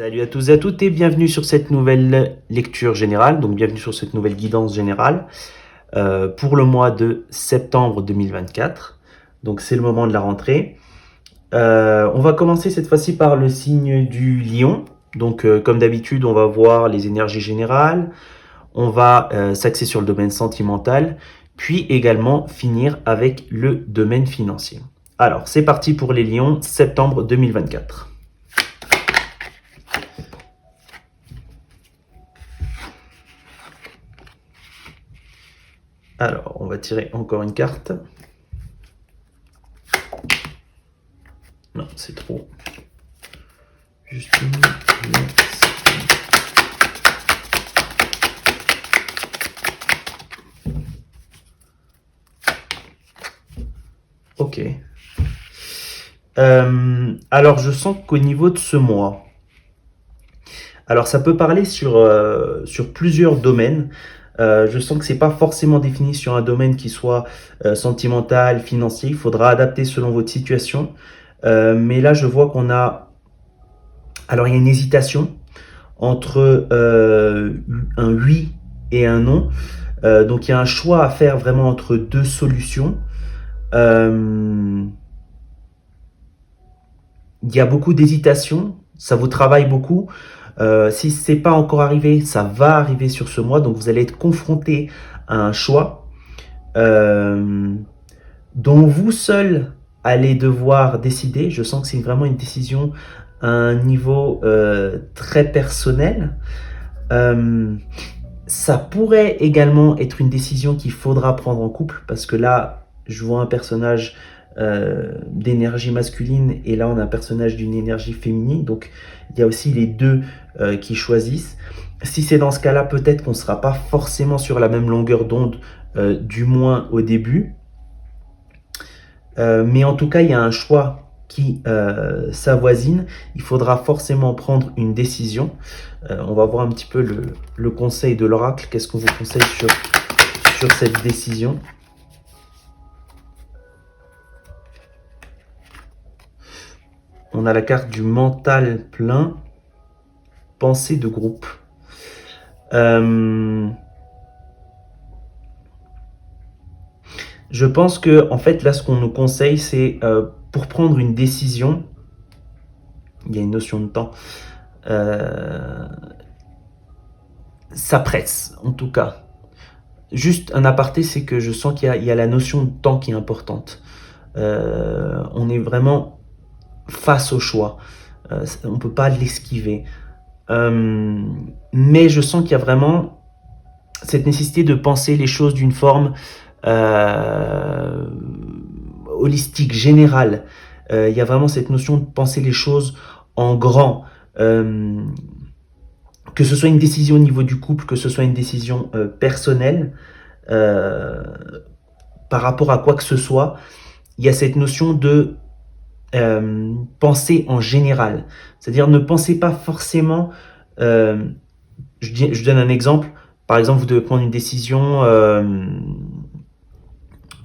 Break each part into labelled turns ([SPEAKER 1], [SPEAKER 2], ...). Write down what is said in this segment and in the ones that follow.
[SPEAKER 1] Salut à tous et à toutes et bienvenue sur cette nouvelle lecture générale, donc bienvenue sur cette nouvelle guidance générale pour le mois de septembre 2024. Donc c'est le moment de la rentrée. On va commencer cette fois-ci par le signe du lion. Donc comme d'habitude, on va voir les énergies générales, on va s'axer sur le domaine sentimental, puis également finir avec le domaine financier. Alors c'est parti pour les lions, septembre 2024. Alors, on va tirer encore une carte. Non, c'est trop. Juste une. Ok. Alors, je sens qu'au niveau de ce mois, alors ça peut parler sur plusieurs domaines. Je sens que c'est pas forcément défini sur un domaine qui soit sentimental, financier. Il faudra adapter selon votre situation. Mais là, je vois qu'on a... Alors, il y a une hésitation entre un oui et un non. Donc, il y a un choix à faire vraiment entre deux solutions. Il y a beaucoup d'hésitation. Ça vous travaille beaucoup. Si c'est pas encore arrivé, ça va arriver sur ce mois. Donc, vous allez être confronté à un choix dont vous seul allez devoir décider. Je sens que c'est vraiment une décision à un niveau très personnel. Ça pourrait également être une décision qu'il faudra prendre en couple, parce que là, je vois un personnage d'énergie masculine et là, on a un personnage d'une énergie féminine. Donc, il y a aussi les deux qui choisissent. Si c'est dans ce cas-là, peut-être qu'on ne sera pas forcément sur la même longueur d'onde, du moins au début. Mais en tout cas, il y a un choix qui s'avoisine. Il faudra forcément prendre une décision. On va voir un petit peu le conseil de l'oracle. Qu'est-ce qu'on vous conseille sur cette décision? On a la carte du mental plein, pensée de groupe. Je pense que, en fait, là, ce qu'on nous conseille, c'est pour prendre une décision, il y a une notion de temps, ça presse, en tout cas. Juste un aparté, c'est que je sens qu'il y a la notion de temps qui est importante. On est vraiment face au choix. On ne peut pas l'esquiver. Mais je sens qu'il y a vraiment cette nécessité de penser les choses d'une forme holistique, générale. Il y a vraiment cette notion de penser les choses en grand. Que ce soit une décision au niveau du couple, que ce soit une décision personnelle, par rapport à quoi que ce soit, il y a cette notion de penser en général. C'est-à-dire ne pensez pas forcément... je donne un exemple. Par exemple, vous devez prendre une décision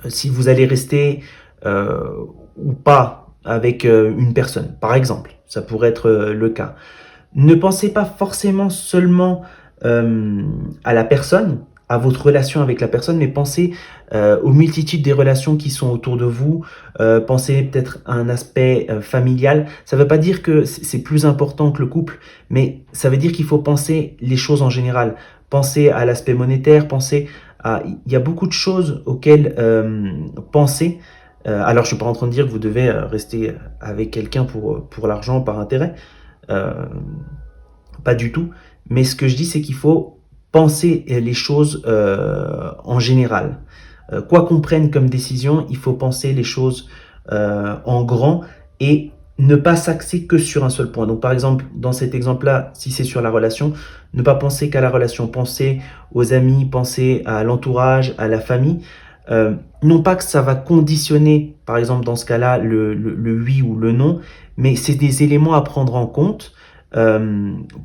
[SPEAKER 1] si vous allez rester ou pas avec une personne. Par exemple, ça pourrait être le cas. Ne pensez pas forcément seulement à la personne, à votre relation avec la personne, mais pensez aux multitudes des relations qui sont autour de vous. Pensez peut-être à un aspect familial. Ça ne veut pas dire que c'est plus important que le couple, mais ça veut dire qu'il faut penser les choses en général. Pensez à l'aspect monétaire, pensez à... Il y a beaucoup de choses auxquelles penser. Alors, je ne suis pas en train de dire que vous devez rester avec quelqu'un pour l'argent, par intérêt. Pas du tout. Mais ce que je dis, c'est qu'il faut penser les choses en général. Quoi qu'on prenne comme décision, il faut penser les choses en grand et ne pas s'axer que sur un seul point. Donc par exemple, dans cet exemple-là, si c'est sur la relation, ne pas penser qu'à la relation, penser aux amis, penser à l'entourage, à la famille. Non pas que ça va conditionner, par exemple dans ce cas-là, le oui ou le non, mais c'est des éléments à prendre en compte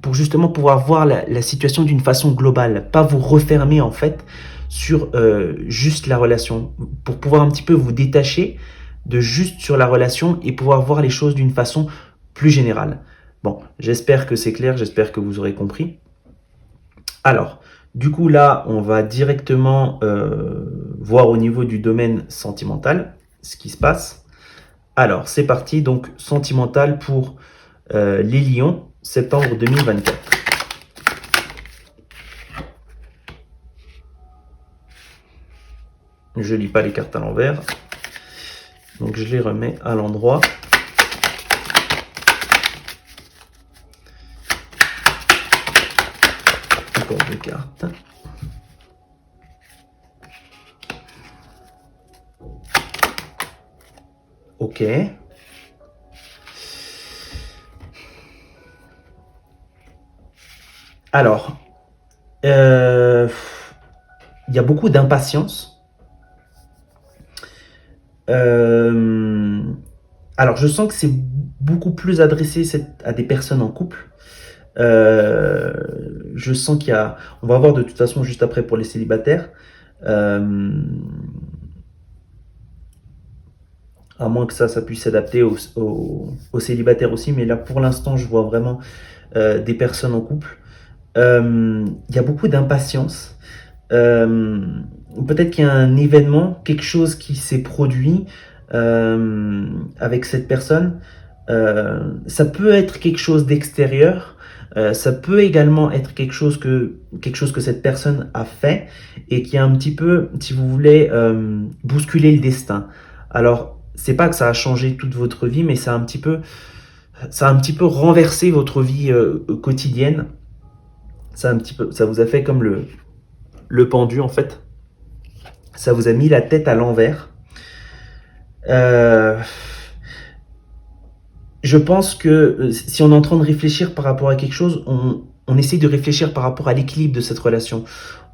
[SPEAKER 1] pour justement pouvoir voir la situation d'une façon globale, pas vous refermer en fait sur juste la relation, pour pouvoir un petit peu vous détacher de juste sur la relation et pouvoir voir les choses d'une façon plus générale. Bon, j'espère que c'est clair, j'espère que vous aurez compris. Alors, du coup, là, on va directement voir au niveau du domaine sentimental ce qui se passe. Alors, c'est parti. Donc, sentimental pour les lions, septembre 2024. Je lis pas les cartes à l'envers. Donc, je les remets à l'endroit. Encore deux cartes. Ok. Alors, il y a beaucoup d'impatience. Alors, je sens que c'est beaucoup plus adressé à des personnes en couple. Je sens qu'il y a... On va voir de toute façon juste après pour les célibataires. À moins que ça puisse s'adapter aux célibataires aussi. Mais là, pour l'instant, je vois vraiment des personnes en couple. Il y a beaucoup d'impatience. Peut-être qu'il y a un événement, quelque chose qui s'est produit avec cette personne. Ça peut être quelque chose d'extérieur. Ça peut également être quelque chose que cette personne a fait et qui a un petit peu, si vous voulez, bousculé le destin. Alors, c'est pas que ça a changé toute votre vie, mais ça a un petit peu renversé votre vie quotidienne. Ça vous a fait comme le pendu en fait. Ça vous a mis la tête à l'envers. Je pense que si on est en train de réfléchir par rapport à quelque chose, on essaie de réfléchir par rapport à l'équilibre de cette relation.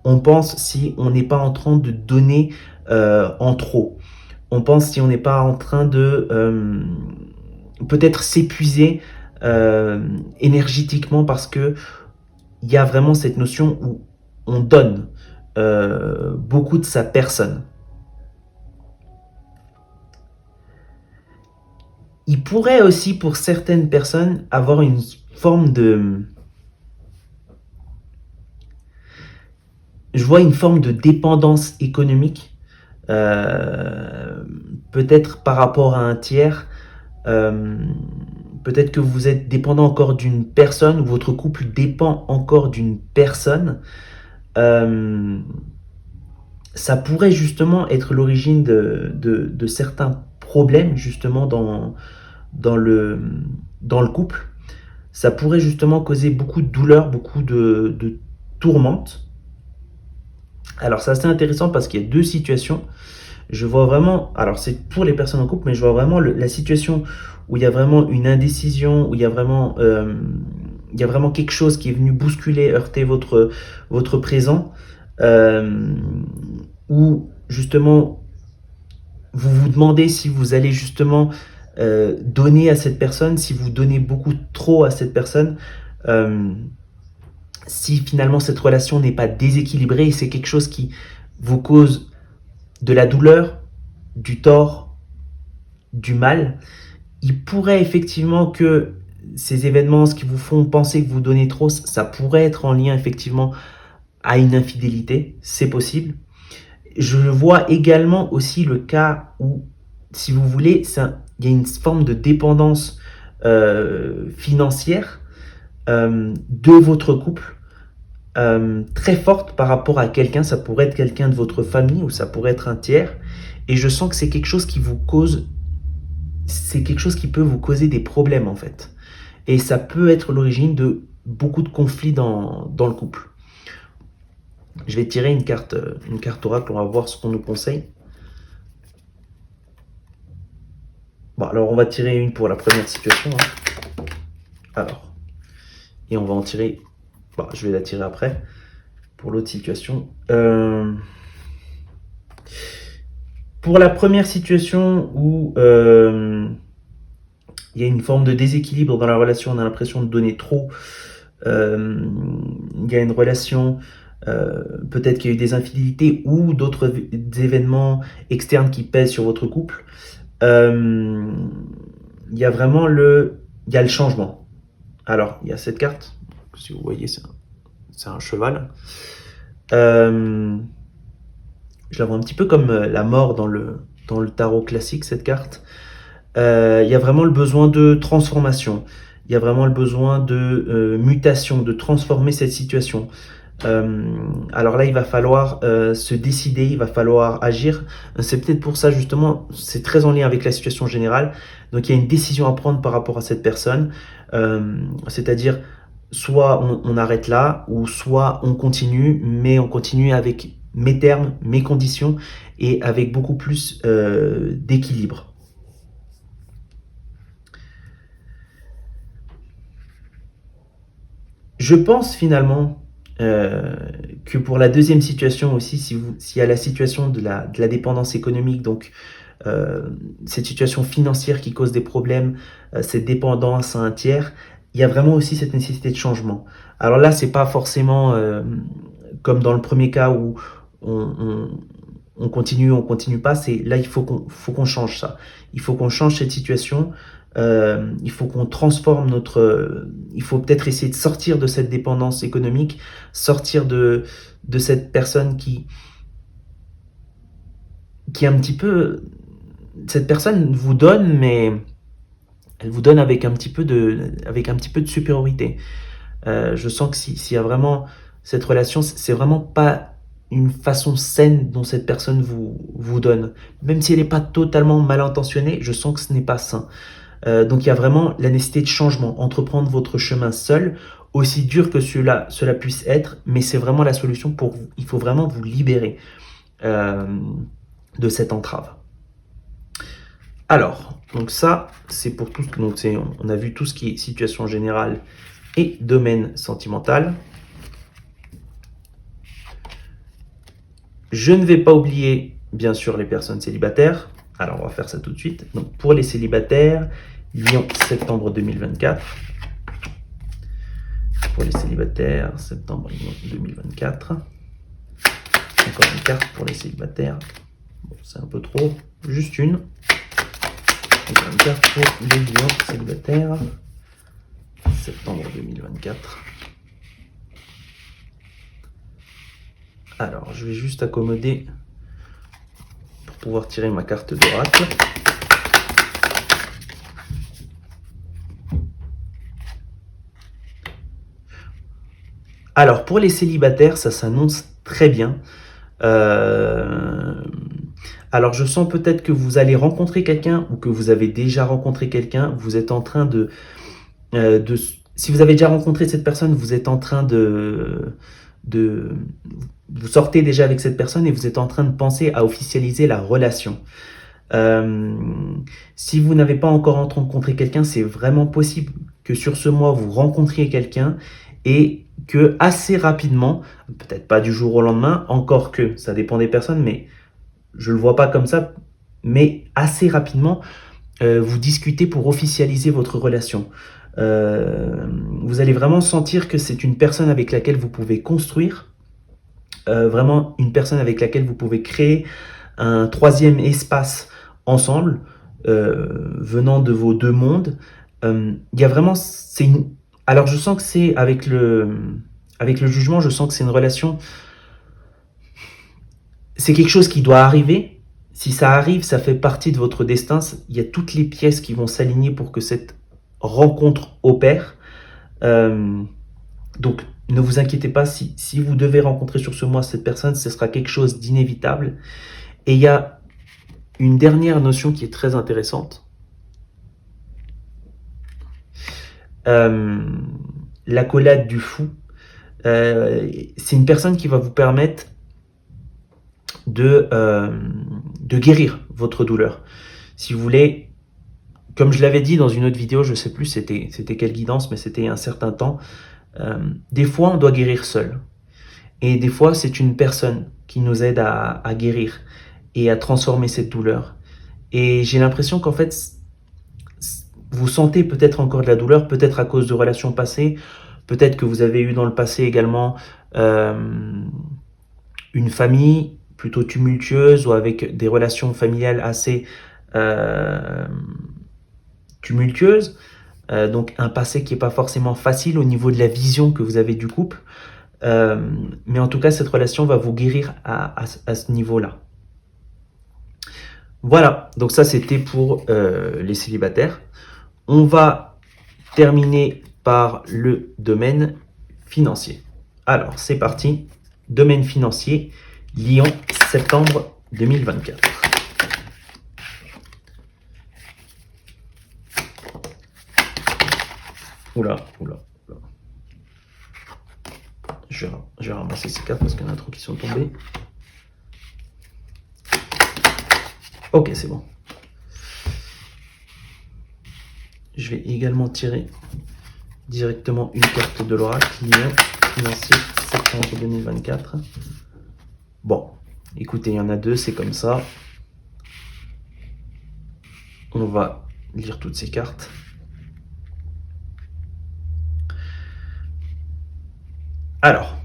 [SPEAKER 1] On pense si on n'est pas en train de donner en trop. On pense si on n'est pas en train de peut-être s'épuiser énergétiquement parce que il y a vraiment cette notion où on donne beaucoup de sa personne. Il pourrait aussi, pour certaines personnes, avoir une forme de... Je vois une forme de dépendance économique, peut-être par rapport à un tiers. Peut-être que vous êtes dépendant encore d'une personne, ou votre couple dépend encore d'une personne. Ça pourrait justement être l'origine de certains problèmes justement dans le couple. Ça pourrait justement causer beaucoup de douleur, beaucoup de tourmente. Alors c'est assez intéressant parce qu'il y a deux situations. Je vois vraiment, alors c'est pour les personnes en couple, mais je vois vraiment la situation où il y a vraiment une indécision, où il y a vraiment quelque chose qui est venu bousculer, heurter votre présent, où justement vous vous demandez si vous allez justement donner à cette personne, si vous donnez beaucoup trop à cette personne, si finalement cette relation n'est pas déséquilibrée et c'est quelque chose qui vous cause de la douleur, du tort, du mal, il pourrait effectivement que ces événements, ce qui vous font penser que vous donnez trop, ça pourrait être en lien effectivement à une infidélité, c'est possible. Je vois également aussi le cas où, si vous voulez, il y a une forme de dépendance financière de votre couple très forte par rapport à quelqu'un. Ça pourrait être quelqu'un de votre famille ou ça pourrait être un tiers. Et je sens que c'est quelque chose qui peut vous causer des problèmes en fait. Et ça peut être l'origine de beaucoup de conflits dans le couple. Je vais tirer une carte oracle, on va voir ce qu'on nous conseille. Bon, alors on va tirer une pour la première situation. Alors, et on va en tirer, bon, je vais la tirer après, pour l'autre situation. Pour la première situation où il y a une forme de déséquilibre dans la relation, on a l'impression de donner trop, il y a une relation, peut-être qu'il y a eu des infidélités ou d'autres événements externes qui pèsent sur votre couple, il y a vraiment le changement. Alors, il y a cette carte, si vous voyez, c'est un cheval. Je la vois un petit peu comme la mort dans le tarot classique, cette carte. Il y a vraiment le besoin de transformation. Il y a vraiment le besoin de mutation, de transformer cette situation. Alors là, il va falloir se décider, il va falloir agir. C'est peut-être pour ça, justement, c'est très en lien avec la situation générale. Donc, il y a une décision à prendre par rapport à cette personne. C'est-à-dire, soit on arrête là, ou soit on continue, mais on continue avec mes termes, mes conditions, et avec beaucoup plus d'équilibre. Je pense finalement que pour la deuxième situation aussi, s'il y a la situation de la dépendance économique, donc cette situation financière qui cause des problèmes, cette dépendance à un tiers, il y a vraiment aussi cette nécessité de changement. Alors là, c'est pas forcément comme dans le premier cas où on, on continue pas. C'est là, faut qu'on change ça. Il faut qu'on change cette situation. Il faut qu'on transforme il faut peut-être essayer de sortir de cette dépendance économique, sortir de cette personne qui est un petit peu, cette personne vous donne, mais elle vous donne avec un petit peu de supériorité. Je sens que s'il y a vraiment cette relation, c'est vraiment pas une façon saine dont cette personne vous donne. Même si elle n'est pas totalement mal intentionnée, je sens que ce n'est pas sain. Donc il y a vraiment la nécessité de changement, entreprendre votre chemin seul, aussi dur que cela puisse être, mais c'est vraiment la solution pour vous. Il faut vraiment vous libérer euh, de cette entrave. Alors, donc ça, c'est pour tout. Donc on a vu tout ce qui est situation générale et domaine sentimental. Je ne vais pas oublier, bien sûr, les personnes célibataires. Alors, on va faire ça tout de suite. Donc, pour les célibataires, Lyon, septembre 2024. Pour les célibataires, septembre 2024. Encore une carte pour les célibataires. Bon, c'est un peu trop. Juste une. Encore une carte pour les Lions célibataires. Septembre 2024. Alors, je vais juste accommoder pour pouvoir tirer ma carte d'oracle. Alors, pour les célibataires, ça s'annonce très bien. Alors, je sens peut-être que vous allez rencontrer quelqu'un ou que vous avez déjà rencontré quelqu'un. Vous êtes en train si vous avez déjà rencontré cette personne, vous êtes en train vous sortez déjà avec cette personne et vous êtes en train de penser à officialiser la relation. Si vous n'avez pas encore rencontré quelqu'un, c'est vraiment possible que sur ce mois, vous rencontriez quelqu'un et que assez rapidement, peut-être pas du jour au lendemain, encore que ça dépend des personnes, mais je le vois pas comme ça, mais assez rapidement, vous discutez pour officialiser votre relation. Vous allez vraiment sentir que c'est une personne avec laquelle vous pouvez construire, vraiment une personne avec laquelle vous pouvez créer un troisième espace ensemble, venant de vos deux mondes. Il y a vraiment, alors je sens que c'est avec le jugement, je sens que c'est une relation, c'est quelque chose qui doit arriver. Si ça arrive, ça fait partie de votre destin. Il y a toutes les pièces qui vont s'aligner pour que cette rencontre opère. Donc, ne vous inquiétez pas, si vous devez rencontrer sur ce mois cette personne, ce sera quelque chose d'inévitable. Et il y a une dernière notion qui est très intéressante. L'accolade du fou. C'est une personne qui va vous permettre de guérir votre douleur. Si vous voulez, comme je l'avais dit dans une autre vidéo, je ne sais plus c'était quelle guidance, mais c'était un certain temps, des fois on doit guérir seul. Et des fois c'est une personne qui nous aide à guérir et à transformer cette douleur. Et j'ai l'impression qu'en fait, vous sentez peut-être encore de la douleur, peut-être à cause de relations passées, peut-être que vous avez eu dans le passé également une famille plutôt tumultueuse ou avec des relations familiales assez tumultueuses. donc un passé qui n'est pas forcément facile au niveau de la vision que vous avez du couple. Mais en tout cas, cette relation va vous guérir à ce niveau-là. Voilà, donc ça c'était pour les célibataires. On va terminer par le domaine financier. Alors, c'est parti. Domaine financier, Lion, septembre 2024. Oula. Je vais ramasser ces cartes parce qu'il y en a trop qui sont tombées. Ok, c'est bon. Je vais également tirer directement une carte de l'oracle, Lion, financier, septembre 2024. Bon, écoutez, il y en a deux, c'est comme ça. On va lire toutes ces cartes. Alors,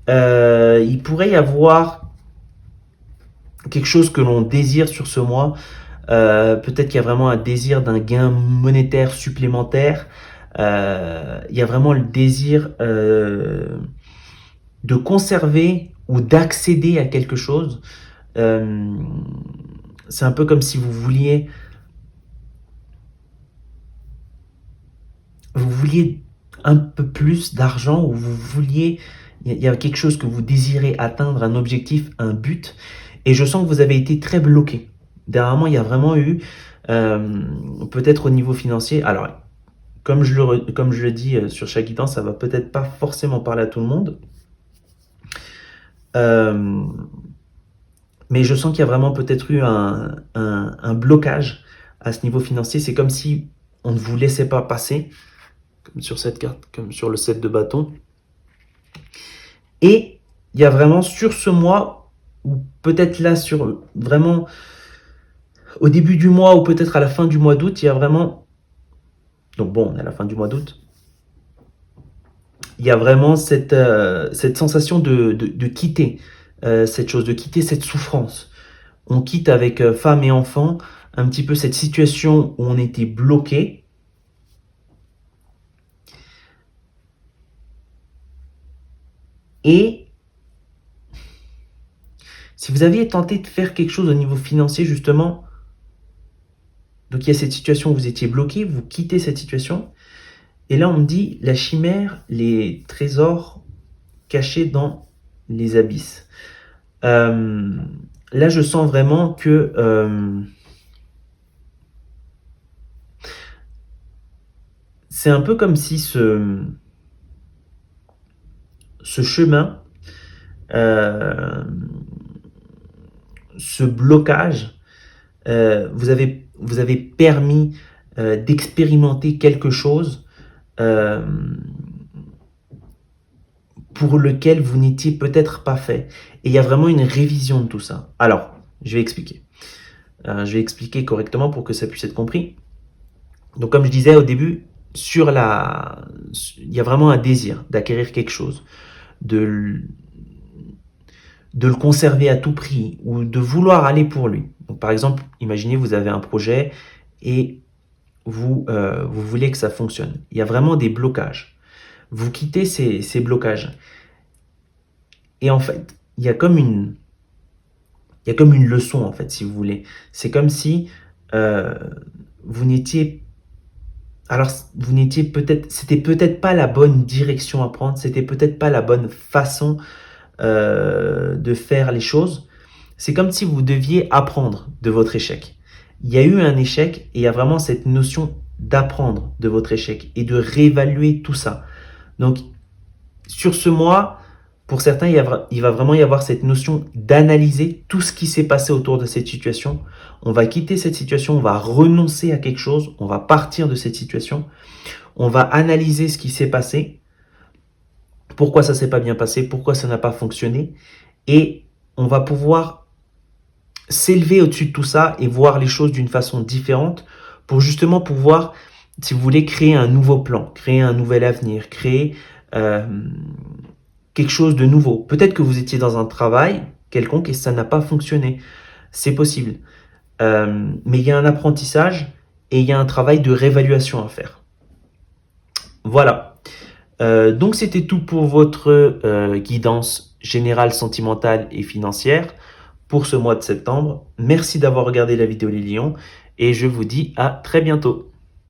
[SPEAKER 1] il pourrait y avoir quelque chose que l'on désire sur ce mois. Peut-être qu'il y a vraiment un désir d'un gain monétaire supplémentaire. Il y a vraiment le désir de conserver ou d'accéder à quelque chose. C'est un peu comme si vous vouliez un peu plus d'argent, ou il y a quelque chose que vous désirez atteindre, un objectif, un but, et je sens que vous avez été très bloqué. Dernièrement, il y a vraiment eu, peut-être au niveau financier, alors, comme je le dis sur chaque guidance, ça va peut-être pas forcément parler à tout le monde, mais je sens qu'il y a vraiment peut-être eu un blocage à ce niveau financier. C'est comme si on ne vous laissait pas passer, comme sur cette carte, comme sur le 7 de bâton. Et il y a vraiment sur ce mois, ou peut-être là sur vraiment au début du mois, ou peut-être à la fin du mois d'août, il y a vraiment, donc bon, on est à la fin du mois d'août, il y a vraiment cette sensation de quitter cette chose, de quitter cette souffrance. On quitte avec femme et enfant un petit peu cette situation où on était bloqué. Et si vous aviez tenté de faire quelque chose au niveau financier, justement, donc il y a cette situation où vous étiez bloqué, vous quittez cette situation, et là on me dit la chimère, les trésors cachés dans les abysses. Là je sens vraiment que c'est un peu comme si ce chemin, ce blocage, vous avez permis d'expérimenter quelque chose pour lequel vous n'étiez peut-être pas fait. Et il y a vraiment une révision de tout ça. Alors, je vais expliquer. Je vais expliquer correctement pour que ça puisse être compris. Donc, comme je disais au début, il y a vraiment un désir d'acquérir quelque chose, de le conserver à tout prix, ou de vouloir aller pour lui. Donc, par exemple, imaginez vous avez un projet et vous voulez que ça fonctionne. Il y a vraiment des blocages. Vous quittez ces blocages. Et en fait, il y a comme une leçon, en fait, si vous voulez. C'est comme si vous n'étiez peut-être, c'était peut-être pas la bonne direction à prendre, c'était peut-être pas la bonne façon de faire les choses. C'est comme si vous deviez apprendre de votre échec. Il y a eu un échec et il y a vraiment cette notion d'apprendre de votre échec et de réévaluer tout ça. Donc, sur ce mois, pour certains, il va vraiment y avoir cette notion d'analyser tout ce qui s'est passé autour de cette situation. On va quitter cette situation, on va renoncer à quelque chose, on va partir de cette situation, on va analyser ce qui s'est passé, pourquoi ça s'est pas bien passé, pourquoi ça n'a pas fonctionné, et on va pouvoir s'élever au-dessus de tout ça et voir les choses d'une façon différente pour justement pouvoir, si vous voulez, créer un nouveau plan, créer un nouvel avenir, créer quelque chose de nouveau. Peut-être que vous étiez dans un travail quelconque et ça n'a pas fonctionné. C'est possible. Mais il y a un apprentissage et il y a un travail de réévaluation à faire. Voilà. Donc c'était tout pour votre guidance générale, sentimentale et financière pour ce mois de septembre. Merci d'avoir regardé la vidéo Les Lions et je vous dis à très bientôt.